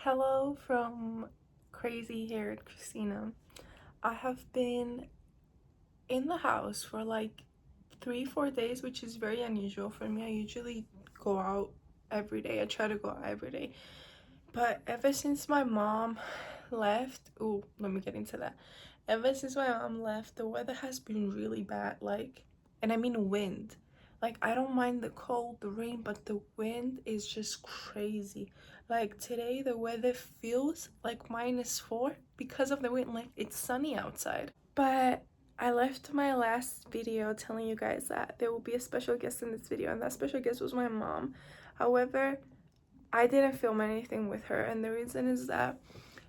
Hello from crazy haired Christina. I have been in the house for like 3-4 days, which is very unusual for me. I usually go out every day. I try to go out every day. But ever since my mom left, oh, let me get into that. Ever since my mom left, the weather has been really bad. And I mean wind. Like, I don't mind the cold, the rain, but the wind is just crazy. Like, today the weather feels like -4 because of the wind. Like, it's sunny outside. But I left my last video telling you guys that there will be a special guest in this video, and that special guest was my mom. However, I didn't film anything with her, and the reason is that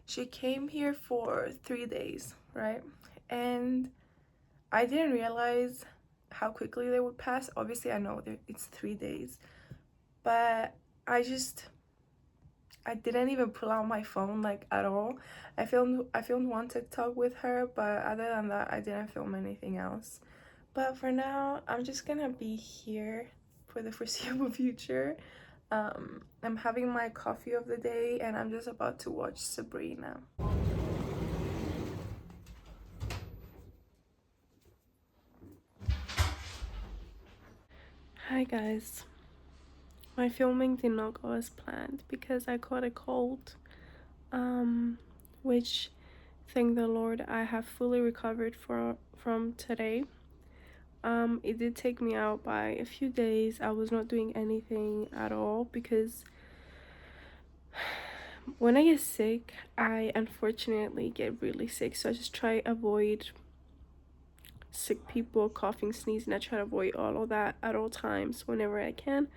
she came here for 3 days, right? And I didn't realize how quickly they would pass. Obviously, I know that it's 3 days, but I didn't even pull out my phone like at all. I filmed one TikTok with her, but other than that, I didn't film anything else. But for now, I'm just gonna be here for the foreseeable future. I'm having my coffee of the day, and I'm just about to watch Sabrina. Hi guys. My filming did not go as planned because I caught a cold, which, thank the Lord, I have fully recovered from today. It did take me out by a few days. I was not doing anything at all because when I get sick, I unfortunately get really sick. So I just try to avoid sick people, coughing, sneezing. I try to avoid all of that at all times whenever I can.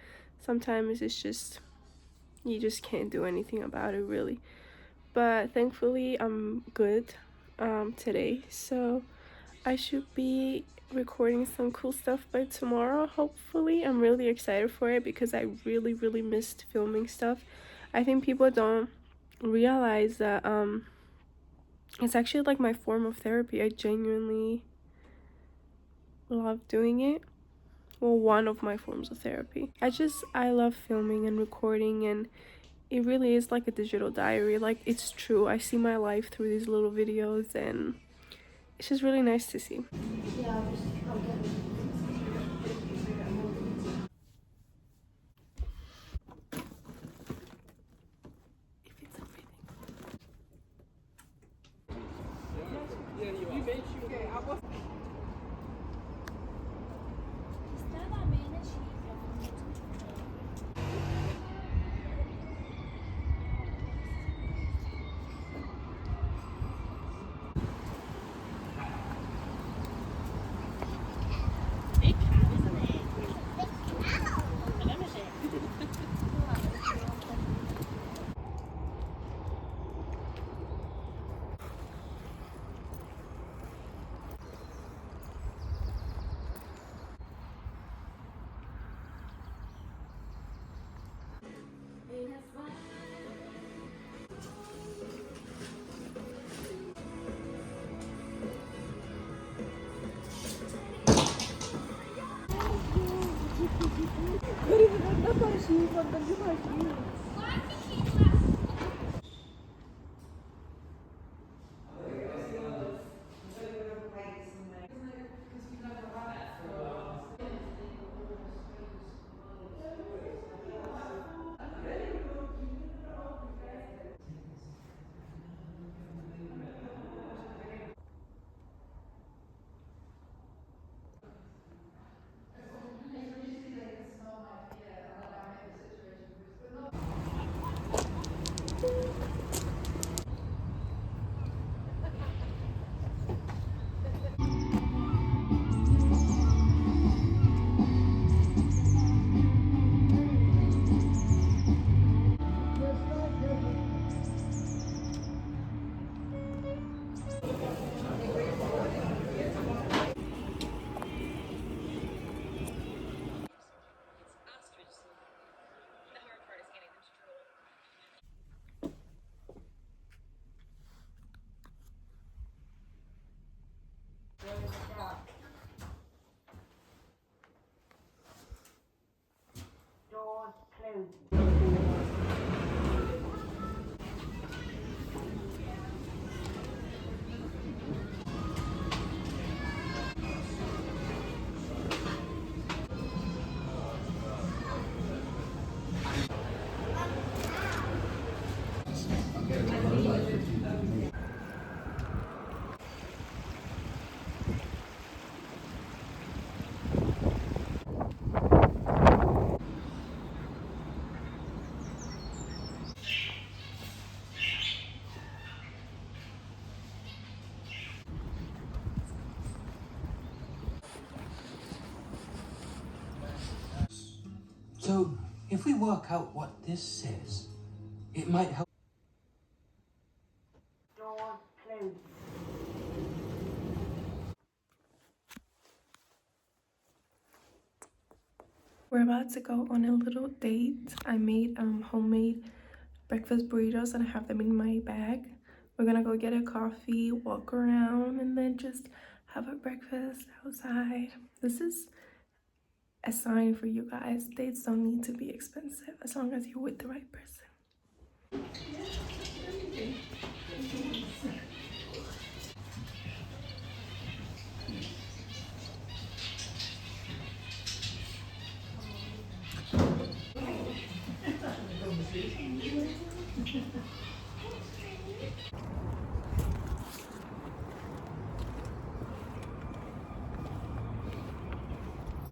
Sometimes it's just, you just can't do anything about it really. But thankfully I'm good today, so I should be recording some cool stuff by tomorrow, hopefully. I'm really excited for it because I really missed filming stuff. I think people don't realize that it's actually like my form of therapy. I genuinely love doing it. Well, one of my forms of therapy. I love filming and recording, and it really is like a digital diary. Like, it's true. I see my life through these little videos, and it's just really nice to see. Yeah, if we work out what this says, it might help. We're about to go on a little date. I made homemade breakfast burritos and I have them in my bag. We're gonna go get a coffee, walk around, and then just have a breakfast outside. This is a sign for you guys. Dates don't need to be expensive as long as you're with the right person.